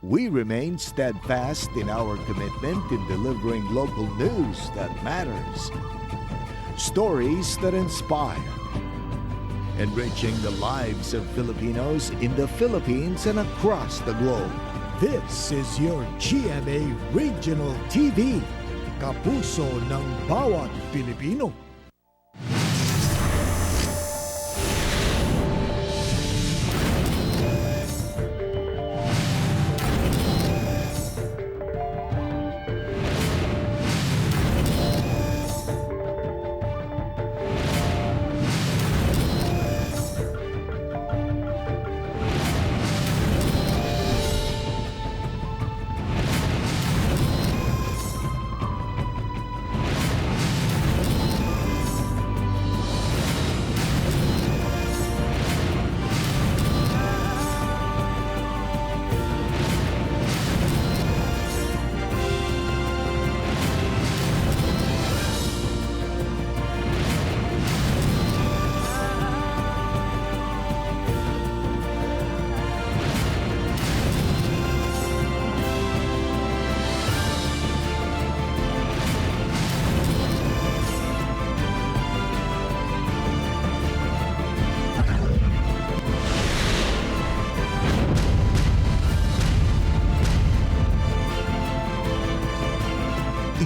We remain steadfast in our commitment in delivering local news that matters. Stories that inspire. Enriching the lives of Filipinos in the Philippines and across the globe. This is your GMA Regional TV. Kapuso ng bawat Pilipino.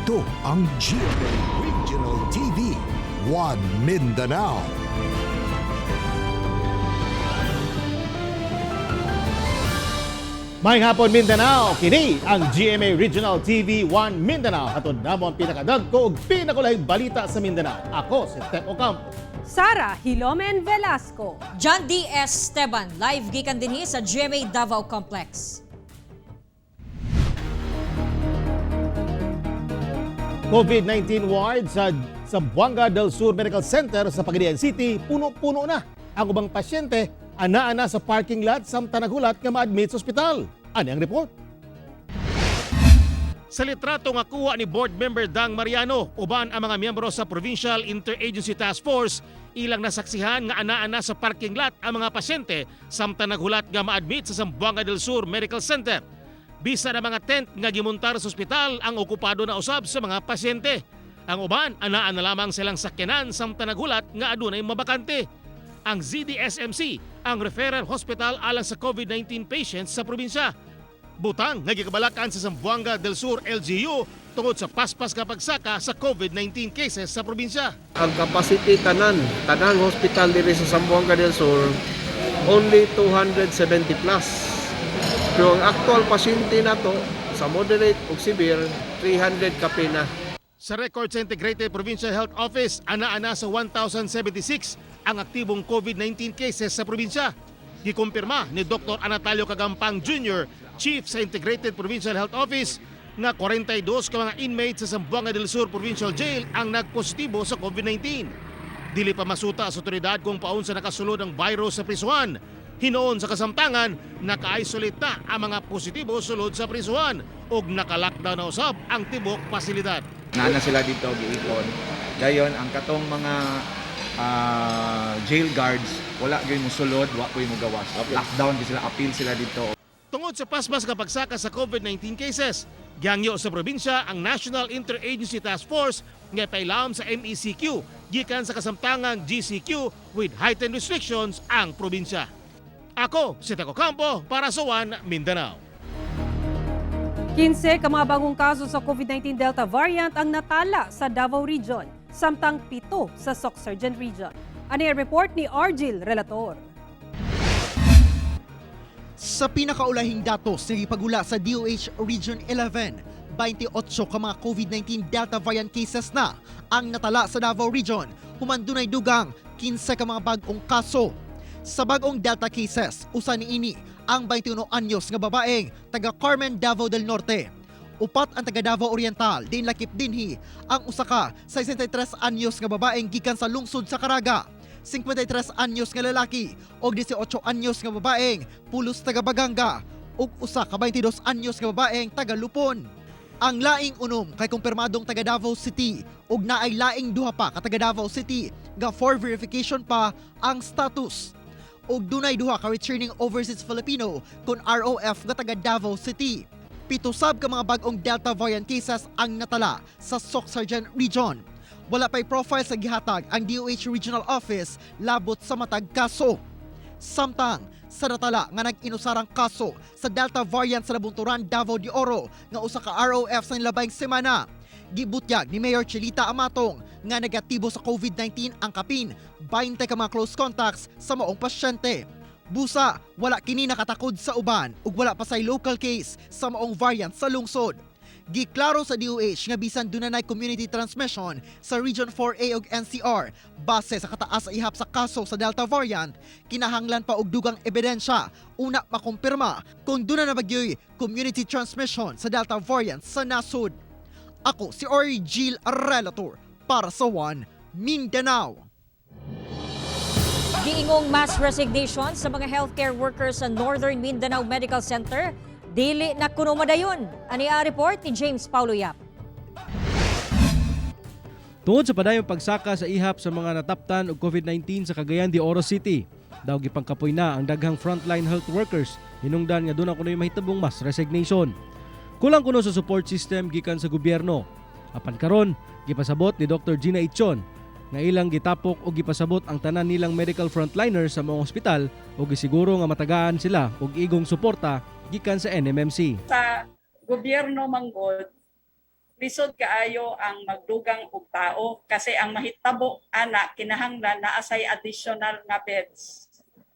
Ito ang GMA Regional TV, One Mindanao. May hapon Mindanao, kini ang GMA Regional TV 1 Mindanao. Atod namo ang pinakadagko ug pinakulaing balita sa Mindanao. Ako si Tep Ocampo. Sara Hilomen Velasco. John D. S. Esteban, live gikan dinhi sa GMA Davao Complex. COVID-19 ward sa Buanga del Sur Medical Center sa Pagadian City, puno-puno na. Ang ubang pasyente, ana-ana sa parking lot samtang nagulat nga ma-admit sa ospital. Ano ang report? Sa litrato nga kuha ni Board Member Dang Mariano, uban ang mga miyembro sa Provincial Interagency Task Force, ilang nasaksihan nga ana-ana sa parking lot ang mga pasyente samtang nagulat nga ma-admit sa Buanga del Sur Medical Center. Bisa na mga tent nga gimontar sa ospital ang okupado na usab sa mga pasyente. Ang uban, anaan na lamang silang sakyanan samtang nagulat nga adunay mabakante. Ang ZDSMC, ang referral hospital alang sa COVID-19 patients sa probinsya. Butang nga gikabalakan sa Zamboanga del Sur LGU tungod sa paspas nga pagsaka sa COVID-19 cases sa probinsya. Ang capacity tanang hospital diri sa Zamboanga del Sur only 270 plus. Pero ang actual pasyente na to sa moderate ug severe 300 kapina. Sa record sa Integrated Provincial Health Office, ana-ana sa 1,076 ang aktibong COVID-19 cases sa probinsya. Gikumpirma ni Dr. Anatalio Cagampang Jr., Chief sa Integrated Provincial Health Office, nga 42 ka mga inmates sa Zamboanga del Sur Provincial Jail ang nagpositibo sa COVID-19. Dili pa masuta sa otoridad kung paun sa nakasulod ang virus sa prisuhan. Hinoon sa kasamtangan, naka-isolate na ang mga positibo sulod sa prisuhan ug naka-lockdown na usab ang tibok pasilidad. Nana sila dito giikon. Dayon ang katong mga jail guards wala gyud mo sulod, wa koy mo gawas. Lockdown gyud sila, appeal sila dito. Tungod sa paspas nga pagsaka sa COVID-19 cases, giyangyo sa probinsya ang National Interagency Task Force nga pailam sa MECQ gikan sa kasamtangang GCQ with heightened restrictions ang probinsya. Ako, si Tep Ocampo para sa One Mindanao. 15 ka mga bagong kaso sa COVID-19 Delta variant ang natala sa Davao Region, samtang 7 sa Soc-Surgeon Region. Ano ang report ni Argil Relator? Sa pinakaulahing datos na ipagula sa DOH Region 11, 28 ka mga COVID-19 Delta variant cases na ang natala sa Davao Region. Humandunay dugang 15 ka mga bagong kaso. Sa bagong Delta cases, usa niini ang 21 anyos nga babaeng taga Carmen, Davao del Norte. Upat ang taga Davao Oriental, din lakip dinhi ang usa ka 63 anyos nga babaeng gikan sa lungsod sa Caraga. 53 anyos nga lalaki og 18 anyos nga babaeng pulos taga Baganga ug usa ka 22 anyos nga babaeng taga Lupon. Ang laing unom kay kumpirmadong taga Davao City ug naay laing duha pa ka taga Davao City nga for verification pa ang status. ug dunay duha ka returning overseas Filipino kon ROF nga taga Davao City. 7 sab ka mga bag-ong Delta variant cases ang natala sa Sorsogon Region. Wala pa'y profile sa gihatag ang DOH Regional Office labot sa matag kaso. Samtang sa natala nga nag-inusarang kaso sa Delta variant sa Nabunturan, Davao de Oro nga usa ka ROF sa nilabayng semana. Gibutyag ni Mayor Chelita Amatong nga negatibo sa COVID-19 ang kapin 20 ka mga close contacts sa maong pasyente. Busa, wala kini nakatakod sa uban ug wala pa say local case sa maong variant sa lungsod. Giklaro sa DOH nga bisan dunay community transmission sa Region 4A ug NCR base sa kataas sa ihap sa kaso sa Delta variant, kinahanglan pa og dugang ebidensya una makumpirma kung dunay na bagyoy community transmission sa Delta variant sa nasud. Ako si Argil Relator para sa One Mindanao. Giingong mass resignation sa mga healthcare workers sa Northern Mindanao Medical Center. Dili na kuno madayon. Ani ang report ni James Paulo Yap. Tungod sa padayong pagsaka sa ihap sa mga nataptan og COVID-19 sa Cagayan de Oro City, daw gipangkapoy na ang daghang frontline health workers hinungdan nga doon kuno'y mahitabong mass resignation. Kulang kuno sa support system gikan sa gobyerno. Apan karon, gipasabot ni Dr. Gina Itchon nga ilang gitapok o gipasabot ang tanan nilang medical frontliners sa mga ospital o gisiguro nga matagaan sila og igong suporta gikan sa NMMC. Sa gobyerno manggod, lisod kaayo ang magdugang og tao kasi ang mahitabo ana kinahanglan na asay additional nga beds.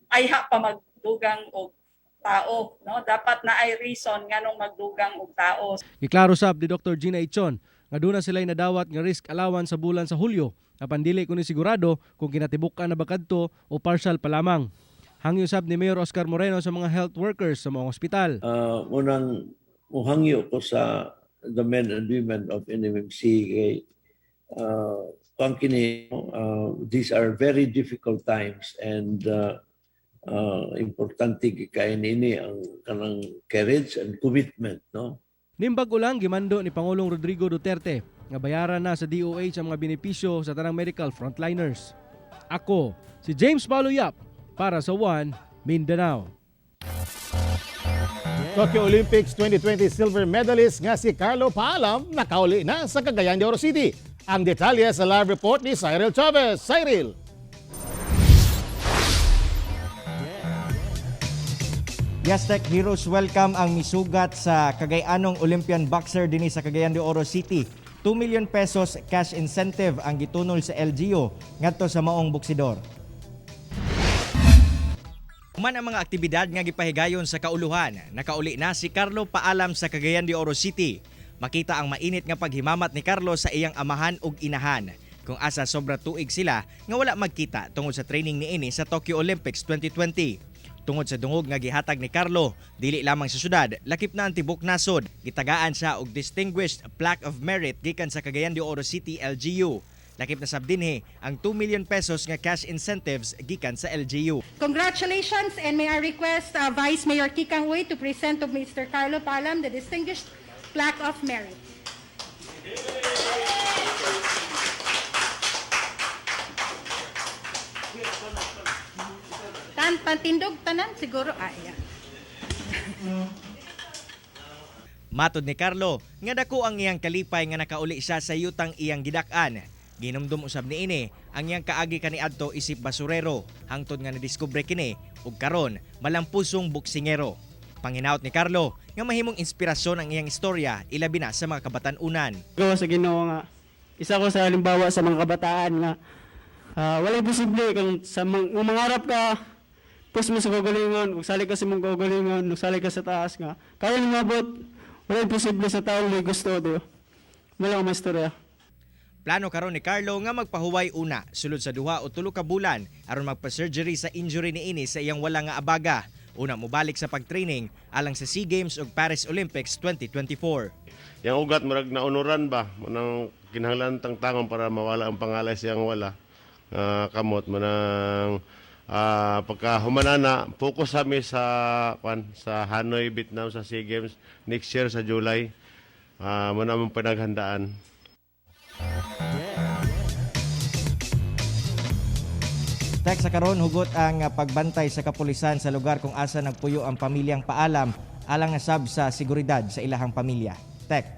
Ay pa magdugang og tao, no? Dapat na ay reason nganong magdugang og tao. Giklaro sab ni Dr. Gina Itchon nga doon na sila'y nadawat nga risk allowance sa bulan sa Hulyo apan dili kuno sigurado kung kinatibuk-an na ba kadto o partial pa lamang. Hangyo sab ni Mayor Oscar Moreno sa mga health workers sa mga ospital. Unang muhangyo ko sa the men and women of NMMC kay these are very difficult times and importante gikain ini ang kanang courage and commitment, no? Nimbag ulang gimando ni Pangulong Rodrigo Duterte nga bayaran na sa DOH ang mga benepisyo sa tanang medical frontliners. Ako, si James Paulo Yap para sa One Mindanao. Tokyo Olympics 2020 silver medalist nga si Carlo Paalam nakauli na sa Cagayan de Oro City. Ang detalye sa live report ni Cyril Chavez. Cyril! Aztec Heroes welcome ang misugat sa Cagayanong Olympian boxer dinhi sa Cagayan de Oro City. 2 million pesos cash incentive ang gitunol sa LGU ngadto sa maong boksidor. Human ang mga aktibidad nga gipahigayon sa kauluhan, nakauli na si Carlo Paalam sa Cagayan de Oro City. Makita ang mainit nga paghimamat ni Carlo sa iyang amahan ug inahan. Kung asa sobra tuig sila nga wala magkita tungod sa training niini sa Tokyo Olympics 2020. Tungod sa dungog nga gihatag ni Carlo, dili lamang sa syudad, lakip na ang tibok nasod. Gitagaan siya og Distinguished Plaque of Merit gikan sa Cagayan de Oro City LGU. Lakip na sab dinhi ang 2 million pesos nga cash incentives gikan sa LGU. Congratulations, and may I request Vice Mayor Kikang Uy to present to Mr. Carlo Paalam the Distinguished Plaque of Merit. Pantindog tanan siguro yeah. Matod ni Carlo, nga dako ang iyang kalipay nga nakauli siya sa yutang iyang gidak-an. Ginomdom usab niini ang iyang kaagi kaniadto isip basurero hangtod nga nadiskubre kini ug karon malampusong boksingero. Panginaot ni Carlo nga mahimong inspirasyon ang iyang istorya ilabi na sa mga kabatan-unan. Gawa sa Ginoo nga isa ko sa halimbawa sa mga kabataan nga walay posible kung sa mangarap ka pus mo sa kagalingon, kung sali ka sa mong kagalingon, kung sali ka sa taas nga. Kaya lumabot, wala imposible sa taong may gusto ito. Wala akong mastorya. Plano karon ni Carlo nga magpahuway una, sulod sa 2 o 3 ka bulan aron magpa-surgery sa injury niini sa iyang wala nga abaga. Una mobalik sa pagtraining alang sa SEA Games ug Paris Olympics 2024. Yang ugat murag naunuran ba, manang kinahanglan tangtangon para mawala ang pangalay siyang wala. Kamot manang pagka humanana, focus kami sa Hanoi, Vietnam sa SEA Games next year sa July. Muna mong Tek sa karon hugot ang pagbantay sa kapulisan sa lugar kung asa nagpuyo ang pamilyang Paalam alang nasab sa seguridad sa ilahang pamilya. Tek.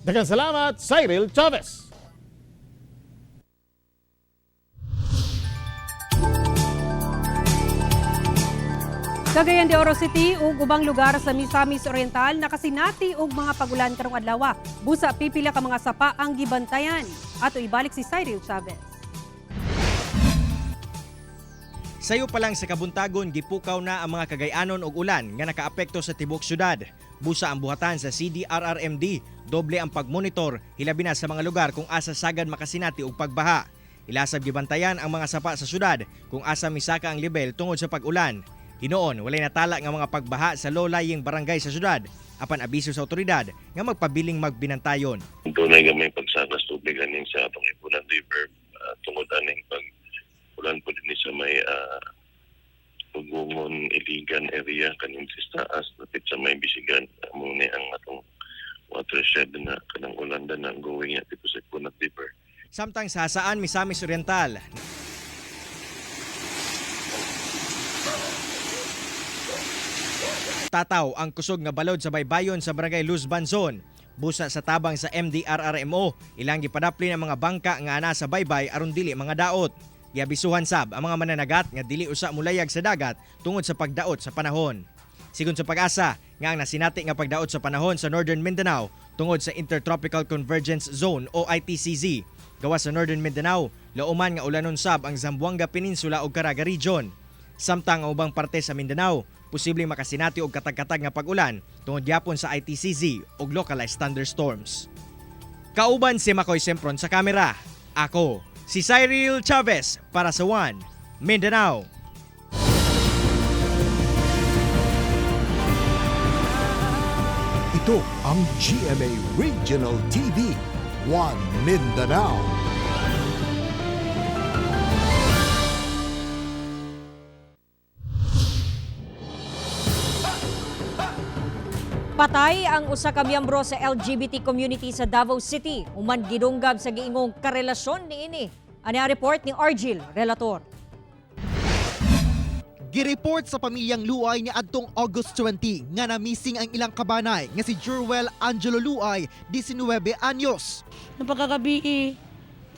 Daghang salamat, Cyril Chavez. Cagayan de Oro City ug ubang lugar sa Misamis Oriental nakasinati og mga pagulan karong adlaw. Busa pipila ka mga sapa ang gibantayan. Ato ibalik si Cyril Chavez. Sayo pa lang sa kabuntagon gipukaw na ang mga Cagayanon og ulan nga nakaapekto sa tibok syudad. Busa ang buhatan sa CDRRMD, doble ang pagmonitor hilabi na sa mga lugar kung asa sagad makasinati og pagbaha. Ilasab gibantayan ang mga sapa sa syudad kung asa misaka ang level tungod sa pag-ulan. Hinoon, walay natala nga mga pagbaha sa low-lying barangay sa syudad, apan abiso sa otoridad nga magpabiling magbinantayon. Tunay gamay pagsakas tubig aning sa atong Ipunan River tungod aning pag-ulan po din sa may Tugungon, Iligan area kaning sistaas lapit sa may Bisigan muna ang atong watershed na kanang ulanda na going at tipo sa Ipunan River. Samtang sa Hasaan, Misamis Oriental, tataw ang kusog nga balod sa baybayon sa barangay Luz Banzon. Busa sa tabang sa MDRRMO, ilang gipadapli ang mga bangka nga ana sa baybay aron dili mga daot. Giabisuhan sab ang mga mananagat nga dili usa mulayag sa dagat tungod sa pagdaot sa panahon. Sigon sa Pag-asa, nga ang nasinati nga pagdaot sa panahon sa Northern Mindanao tungod sa Intertropical Convergence Zone o ITCZ. Gawas sa Northern Mindanao, lauman nga ulanon sab ang Zamboanga Peninsula ug Caraga Region. Samtang ang ubang parte sa Mindanao, posibleng makasinati og katag-katag nga pag-ulan tungod gyapon sa ITCZ ug localized thunderstorms. Kauban si Makoy Sempron sa kamera. Ako, si Cyril Chavez para sa One Mindanao. Ito ang GMA Regional TV, One Mindanao. Patay ang usa ka miyembro sa LGBT community sa Davao City. Human gidunggab sa giingong karelasyon niini. Ani ang report ni Argil Relator. Gireport sa pamilyang Luay ni adtong August 20 nga na-missing ang ilang kabanay nga si Jurwel Angelo Luay, 19 anyos. Napagkagabi,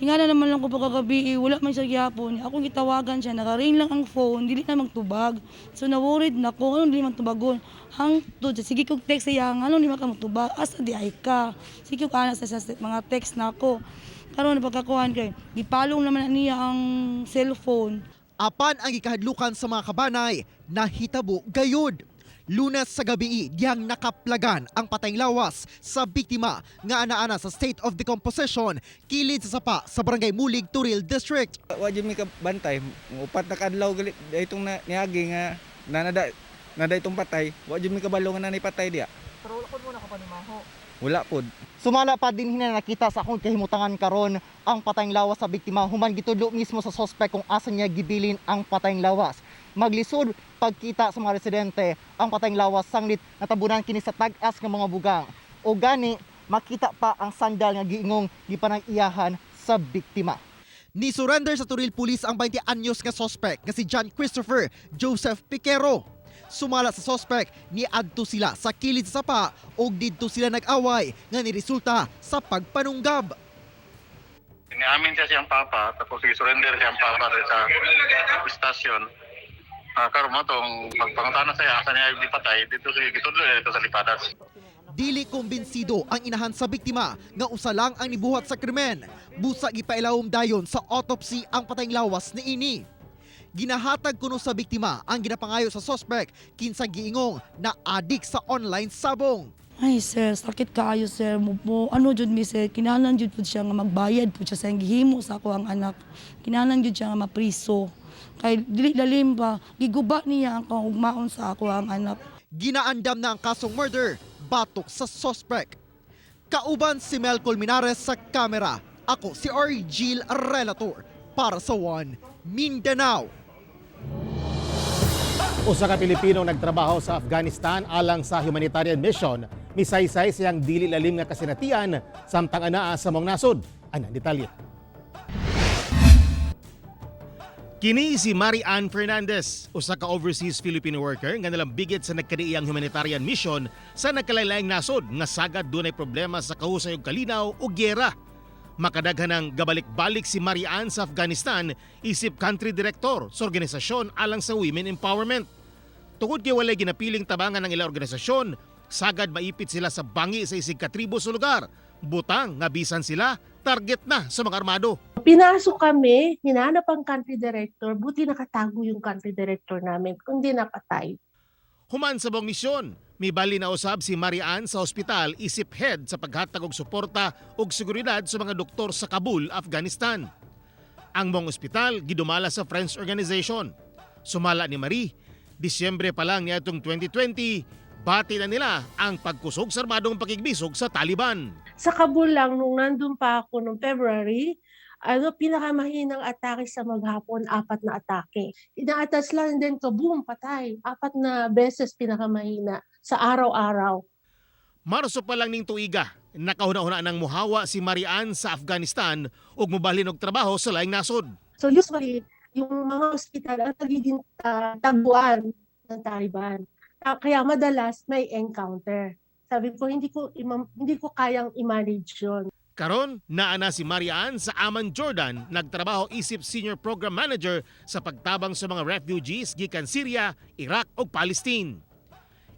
tingala naman lang ko pagkagabi, wala man siya gyapon. Ako gitawagan siya, naka-ring lang ang phone, dili na magtubag. So na-worried na ko, anong dili magtubagon? Hangtod, sige kong text siya, anong di makamagtubag? Asa di ay ka? Sige kong anak sa mga text na ako. Karon napagkakuhan kay, gipalong naman niya ang cellphone. Apan ang gikahadlukan sa mga kabanay, nahitabo gayud. Lunes sa gabi, diyang nakaplagan ang patayng lawas sa biktima nga ana-ana sa state of decomposition kilid sa sapa sa barangay Mulig, Turil District. Wa jud mi ka bantay, upat na kadlaw gali itong niagi nga nada itong patay. Wa jud mi kabalo nga nanay patay diya. Pero wala pod mo nakapanimaho. Wala pod. Sumala pa din hina nakita sa akong kahimutangan karon ang patayng lawas sa biktima human gitudlo mismo sa suspect kung asa niya gibilin ang patayng lawas. Maglisod pagkita sa mga residente ang patayng lawas sanglit natabunan kini sa tag-as nga mga bugang. O gani makita pa ang sandal nga giingong gipanag-iyahan sa biktima. Ni surrender sa Turil Police ang 20 anyos nga suspect nga si John Christopher Joseph Piquero. Sumala sa suspect, niadto sila sa kilid sa sapa o didto sila nag-away nga niresulta sa pagpanunggab. Inamin siya siyang papa, tapos i-surrender siyang papa sa istasyon. Karon mo tong pagpangutana siya, asa niya di patay, dito sa lipadas. Dili kumbinsido ang inahan sa biktima nga usa lang ang nibuhat sa krimen. Busa gipailawom dayon sa autopsy ang patayng lawas niini. Ginahatag kuno sa biktima ang ginapangayo sa suspect kinsa giingong na adik sa online sabong. Ay sir, sakit kaayo sir. Ano jud mi sir, kinahanglan jud pud siya nga magbayad pud siya sa gihimo sa ako ang anak. Kinahanglan jud siya nga mapriso. Kay dili lalim pa, giguba niya ang kaugmaon sa ako ang anak. Ginaandam na ang kasong murder, batok sa suspect. Kauban si Mel Colmenares sa kamera. Ako si Argil Relator para sa One Mindanao. Usa ka Pilipinong nagtrabaho sa Afghanistan alang sa humanitarian mission, misaysay siyang dili lalim nga kasinatian samtang anaa sa mong nasod. Anang detalye. Kini si Marian Fernandez, usa ka overseas Filipino worker nga nalambigit sa nagkadiiyang humanitarian mission sa nagkalain-laing nasod nga sagad dunay problema sa kahusay ug kalinaw o gyera. Makadaghan ng gabalik-balik si Marian sa Afghanistan isip country director sa organisasyon alang sa women empowerment. Tungod kay walay ginapiling tabangan ng ilang organisasyon, sagad maipit sila sa bangi sa isig katribo sa lugar. Butang nga bisan sila target na sa mga armado. Pinasok kami, hinanap ang country director, buti nakatago yung country director namin, kundi napatay. Human sa buong misyon, may bali na usab si Marian sa ospital isip head sa paghatag og suporta ug seguridad sa mga doktor sa Kabul, Afghanistan. Ang buong ospital gidumala sa Friends Organization. Sumala ni Marie, Disyembre pa lang niadtong 2020, bati na nila ang pagkusog sa armadong pakigbisog sa Taliban. Sa Kabul lang, nung nandun pa ako noong February, pinakamahinang atake sa maghapon, 4 na atake. Inaatas lang din, kaboom, patay. 4 na beses pinakamahina sa araw-araw. Marso pa lang ning tuiga, nakahuna-huna nang muhawa si Marian sa Afghanistan ug mobalhin og trabaho sa laing nasod. So usually, yung mga ospital ang nagiging taguan ng Taliban. Kaya madalas may encounter. Sabi ko, hindi ko kayang i-manage yun. Karon, naana si Marian sa Amman, Jordan, nagtrabaho isip Senior Program Manager sa pagtabang sa mga refugees gikan Syria, Iraq ug Palestine.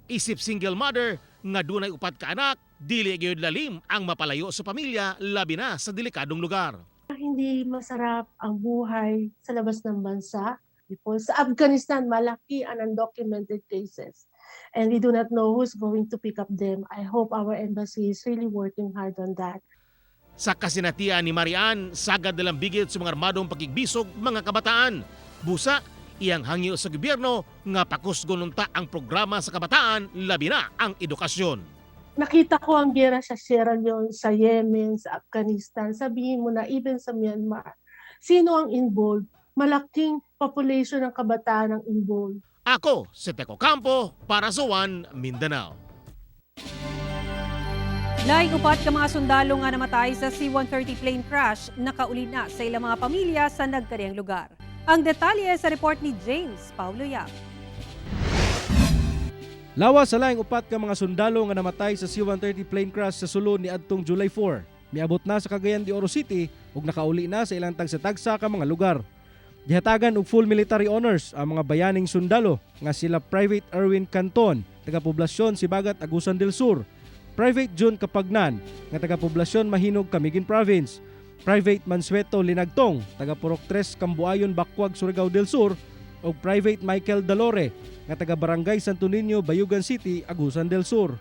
Isip single mother nga dunay 4 ka anak, dili gyud lalim ang mapalayo sa pamilya labi na sa delikadong lugar. Hindi masarap ang buhay sa labas ng bansa. Sa Afghanistan, malaki ang undocumented cases. And we do not know who's going to pick up them. I hope our embassy is really working hard on that. Sa kasinatian ni Marian, sagad nilang bigit sa mga armadong pakigbisog mga kabataan. Busa, iyang hangyo sa gobyerno nga pakusgon unta ang programa sa kabataan, labi na ang edukasyon. Nakita ko ang gera sa Sierra Leone, sa Yemen, sa Afghanistan. Sabihin mo na even sa Myanmar. Sino ang involved? Malaking population ng kabataan ang involved. Ako, si Teco Campo, para sa One Mindanao. Laing 4 ka mga sundalo nga namatay sa C-130 plane crash, nakauli na sa ilang mga pamilya sa nagkariang lugar. Ang detalye sa report ni James Paulo Yap. Lawas sa laing 4 ka mga sundalo nga namatay sa C-130 plane crash sa sulod ni adtong July 4. Miabot na sa Cagayan de Oro City ug nakauli na sa ilang tagsa-tagsa ka mga lugar. Gihatagan og full military honors ang mga bayaning sundalo nga sila Private Erwin Canton, taga-poblasyon Sibagat, Agusan del Sur, Private June Kapagnan, nga taga-poblasyon Mahinog, Camiguin Province, Private Mansueto Linagtong, taga-Purok 3, Cambuayon, Bacuag, Surigao del Sur, ug Private Michael Dalore, nga taga-Barangay Santo Niño, Bayugan City, Agusan del Sur.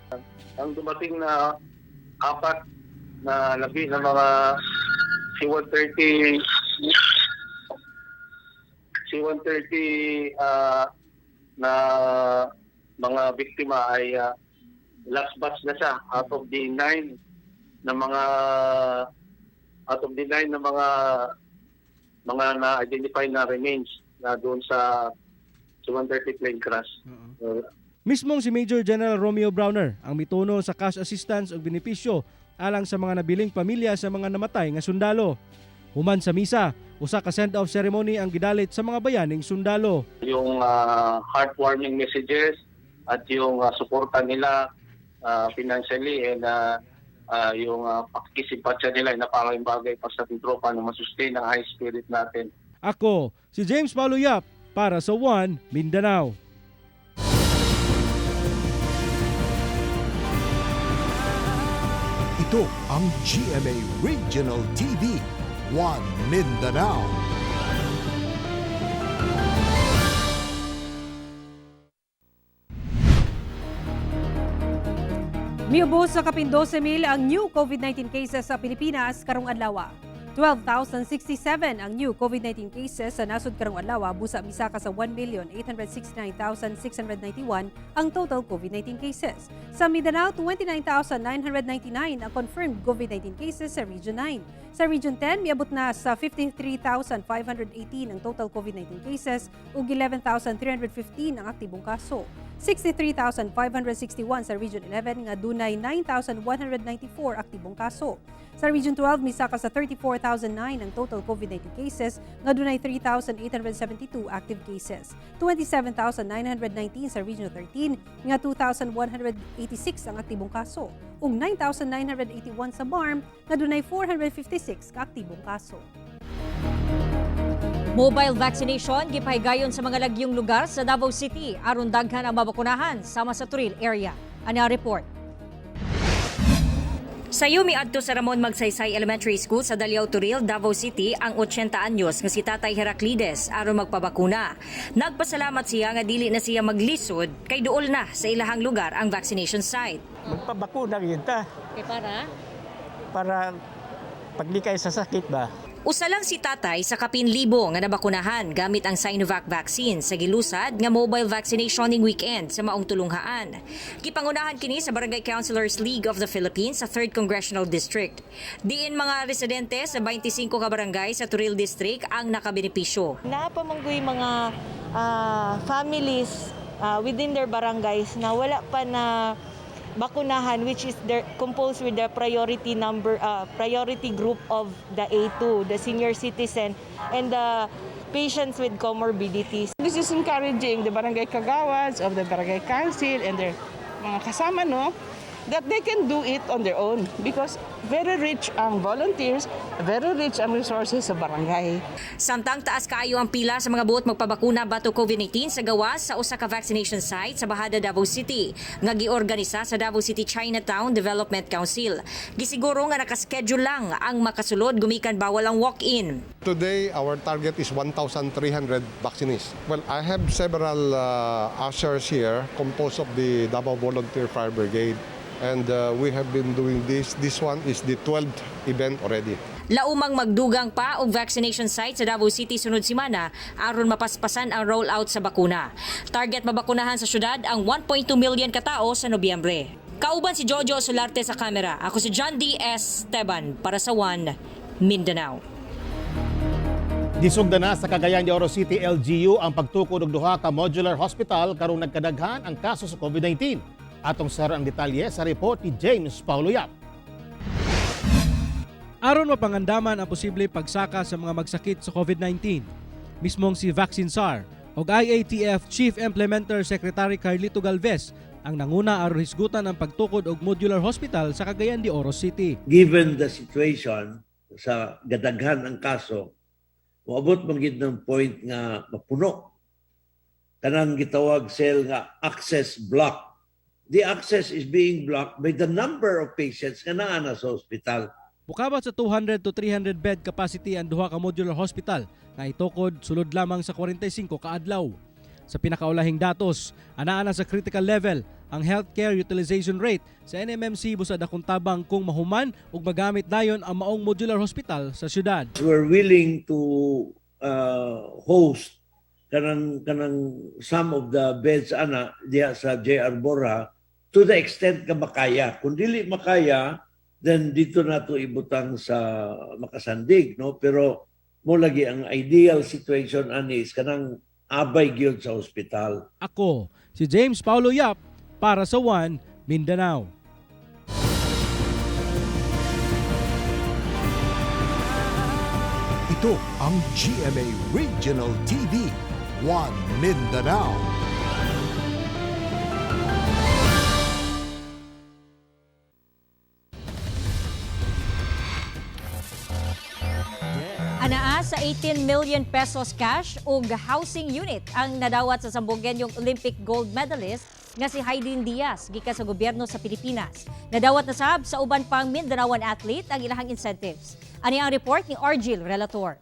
Ang dumating na 4 na labi ng mga C-130 na mga biktima ay last batch na siya out of the 9 na mga na-identify na remains na doon sa 130 plane crash. Mismong si Major General Romeo Browner ang mituno sa cash assistance o benepisyo alang sa mga nabiling pamilya sa mga namatay nga sundalo. Human sa misa, usa ka send-off ceremony ang gidalit sa mga bayaning sundalo. Yung heartwarming messages at yung suporta nila financially and yung pakikisimpatya nila ay napakaing bagay pa sa ating tropa na masustain ang high spirit natin. Ako, si James Paulo Yap, para sa One Mindanao. Ito ang GMA Regional TV, One Mindanao. Miubos sa kapin 12,000 ang new COVID-19 cases sa Pilipinas karong adlaw. 12,067 ang new COVID-19 cases sa nasod karong adlaw, busa misaka sa 1,869,691 ang total COVID-19 cases. Sa Mindanao, 29,999 ang confirmed COVID-19 cases sa Region 9. Sa Region 10, miabot na sa 53,518 ang total COVID-19 cases ug 11,315 ang aktibong kaso. 63,561 sa Region 11 nga dunay 9,194 aktibong kaso. Sa Region 12 misaka sa 34,009 ang total COVID-19 cases nga dunay 3,872 active cases. 27,919 sa Region 13 nga 2,186 ang aktibong kaso ug 9,981 sa BARM nga dunay 456 ka aktibong kaso. Mobile vaccination gipahigayon sa mga lagyong lugar sa Davao City aron daghan ang mabakunahan sama sa Turil area. Ani ang report. Sayo miadto sa Ramon Magsaysay Elementary School sa Daliao, Turil, Davao City ang 80 anyos nga si Tatay Heraclides aron magpabakuna. Nagpasalamat siya nga dili na siya maglisod kay duol na sa ilahang lugar ang vaccination site. Magpabakuna gyud ta. Kay Para paglikay sa sakit ba. Usa lang si Tatay sa 10,000 nga nabakunahan gamit ang Sinovac vaccine sa gilusad nga mobile vaccination ning weekend sa maong tulunghaan. Gipangunahan kini sa Barangay Councilors League of the Philippines sa 3rd Congressional District. Diin mga residente sa 25 ka barangay sa Turil District ang nakabenepisyo. Napamanggoy mga families within their barangays na wala pa na bakunahan, which is composed with the priority group of the A2, the senior citizen and the patients with comorbidities. This is encouraging the barangay kagawads of the barangay council and their mga kasama, no, that they can do it on their own because very rich ang volunteers, very rich ang resources sa barangay. Samtang taas kaayo ang pila sa mga buot magpabakuna bato COVID-19 sa gawas sa usa ka vaccination site sa Bahada, Davao City nga giorganisa sa Davao City Chinatown Development Council. Gisiguro nga nakaschedule lang ang makasulod gumikan bawal ang walk-in. Today, our target is 1,300 vaccinists. Well, I have several ushers here composed of the Davao Volunteer Fire Brigade. And we have been doing this. This one is the 12th event already. Laumang magdugang pa og vaccination site sa Davao City sunod semana aron mapaspasan ang rollout sa bakuna. Target mabakunahan sa syudad ang 1.2 million katao sa Nobyembre. Kauban si Jojo Solarte sa kamera. Ako si John D. S. Esteban para sa One Mindanao. Disugda na sa Cagayan de Oro City LGU ang pagtukod og duha ka modular hospital karong nagkadaghan ang kaso sa COVID-19. Atong sar ang detalye sa report ni James Paulo Yap. Aron mapangandaman ang posible pagsaka sa mga magsakit sa COVID-19, mismong si Vaccine SAR o IATF Chief Implementer Secretary Carlito Galvez ang nanguna aron hisgutan ang pagtukod og modular hospital sa Cagayan de Oro City. Given the situation sa gadaghan ang kaso, moabot man gid ng point nga mapuno. Kanang gitawag cell nga access block. The access is being blocked by the number of patients nga naa na sa ospital. Bukabat sa 200 to 300 bed capacity ang duha ka modular hospital nga itukod sulod lamang sa 45 ka adlaw. Sa pinakaulahing datos, anaa na sa critical level ang healthcare utilization rate sa NMMC busad akong tabang kung mahuman ug magamit dayon ang maong modular hospital sa syudad. We're willing to host kanang some of the beds ana diha sa JR Borja to the extent ka makaya. Kung dili makaya, then dito na to ibutang sa Makasandig, no? Pero mo lagi ang ideal situation ani is kanang abay gyud sa ospital. Ako si James Paulo Yap para sa One Mindanao. Ito ang GMA Regional TV, One Mindanao. Anaa sa 18 million pesos cash ug housing unit ang nadawat sa Sambugenyong Olympic gold medalist nga si Haydin Diaz gikan sa gobyerno sa Pilipinas. Nadawat na sab sa uban pang Mindanaoan athlete ang ilahang incentives. Ani ang report ni Argil Relator.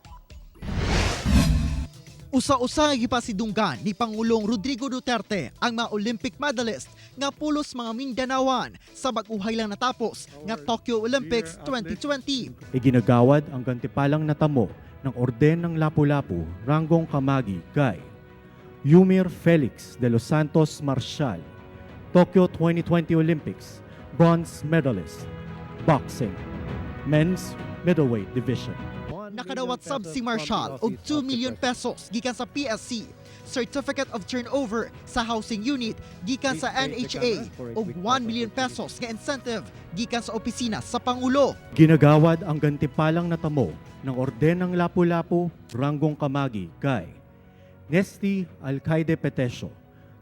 Usa-usa nga gipasidunggan ni Pangulong Rodrigo Duterte ang mga Olympic medalist nga pulos mga Mindanaoan sa bag-uhay lang natapos nga Tokyo Olympics 2020. Iginagawad ang gantipalang natamo ng Orden ng Lapu-Lapu Ranggong Kamagi kay Yumir Felix de los Santos Marcial, Tokyo 2020 Olympics bronze medalist, boxing, men's middleweight division. Nakadawat sab si Marcial og 2 million pesos gikan sa PSC Certificate of Turnover sa housing unit gikan sa NHA ug 1 million pesos nga incentive gikan sa opisina sa Pangulo. Ginagawad ang gantimpalang natamo ng Orden ng Lapu-Lapu, Ranggong Kamagi kay Nesty Alcaide Petesio,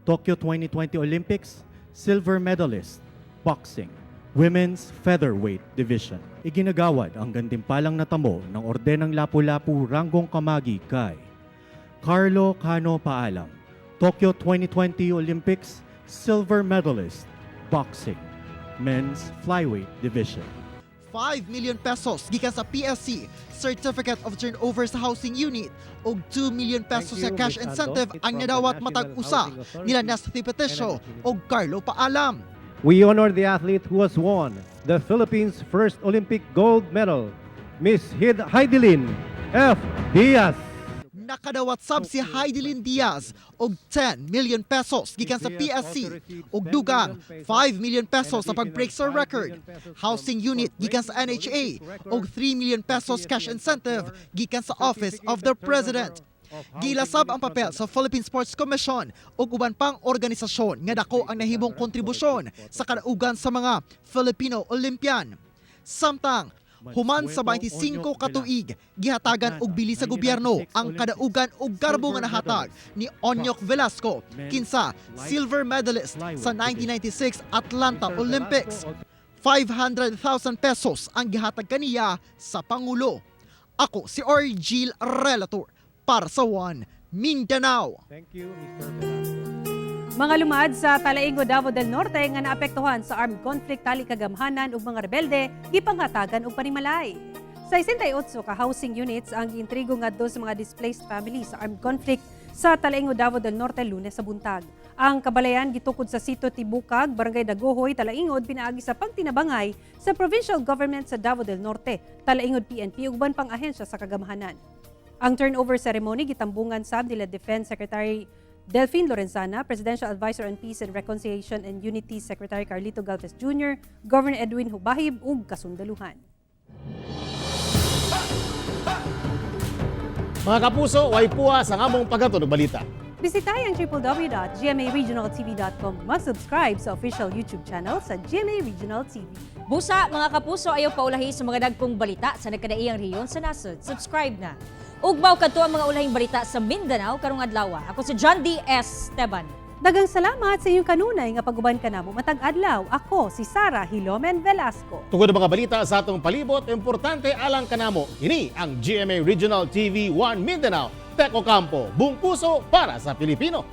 Tokyo 2020 Olympics, silver medalist, boxing, women's featherweight division. Iginagawad ang gantimpalang natamo ng Orden ng Lapu-Lapu, Ranggong Kamagi kay Carlo Cano Paalam, Tokyo 2020 Olympics, silver medalist, boxing, men's flyweight division. 5 million pesos gikan sa PSC, Certificate of Turnover sa housing unit ug 2 million pesos sa cash incentive ang nadawat matag usa nila Nesty Petesio ug Carlo Paalam. We honor the athlete who has won the Philippines' first Olympic gold medal, Miss Heidelin F. Diaz. Nakadawat sab si Heidelin Diaz og 10 million pesos gikan sa PSC ug dugang 5 million pesos sa pag-break sa record. Housing unit gikan sa NHA og 3 million pesos cash incentive gikan sa Office of the President. Gilasab ang papel sa Philippine Sports Commission ug uban pang organisasyon nga dako ang nahimong kontribusyon sa kadaugan sa mga Filipino Olympian. Samtang human sa 25 ka tuig, gihatagan og bili sa gobyerno ang kadaugan og garbo nga nahatag ni Onyok Velasco, kinsa silver medalist sa 1996 Atlanta Olympics. 500,000 pesos ang gihatag kaniya sa Pangulo. Ako si Orgil Relator para sa One Mindanao. Thank you, Mr. Velasco. Mga lumad sa Talaingo, Davao del Norte nga naapektuhan sa armed conflict tali kagamhanan ug mga rebelde gipanghatagan og panimalay. Sa 68 ka housing units ang giintrigo ngadto sa mga displaced families sa armed conflict sa Talaingo, Davao del Norte Lunes sa buntag. Ang kabalayan gitukod sa Sitio Tibukag, Barangay Dagohoy, Talaingod pinaagi sa pagtinabangay sa provincial government sa Davao del Norte, Talaingod PNP ug uban pang ahensya sa kagamhanan. Ang turnover ceremony gitambungan sab nila Defense Secretary Delphine Lorenzana, Presidential Advisor on Peace and Reconciliation and Unity Secretary Carlito Galvez Jr., Governor Edwin Hubahib ug kasundaluhan. Mga kapuso, way puwa sa among pagatunog balita. Bisitahin ang www.gmaregionaltv.com. Mag-subscribe sa official YouTube channel sa GMA Regional TV. Busa, mga kapuso, ayaw paulahi sa mga dagkong balita sa nagkadaiyang rehiyon sa nasod. Subscribe na. Ugbaw kadto ang mga ulahing balita sa Mindanao karong adlaw. Ako si John D. S. Esteban. Dagang salamat sa inyong kanunay nga paguban kanamo matag adlaw. Ako si Sara Hilomen Velasco. Tungod ang mga balita sa atong palibot, importante alang kanamo. Ini ang GMA Regional TV 1 Mindanao. Teko Campo, buong puso para sa Pilipino.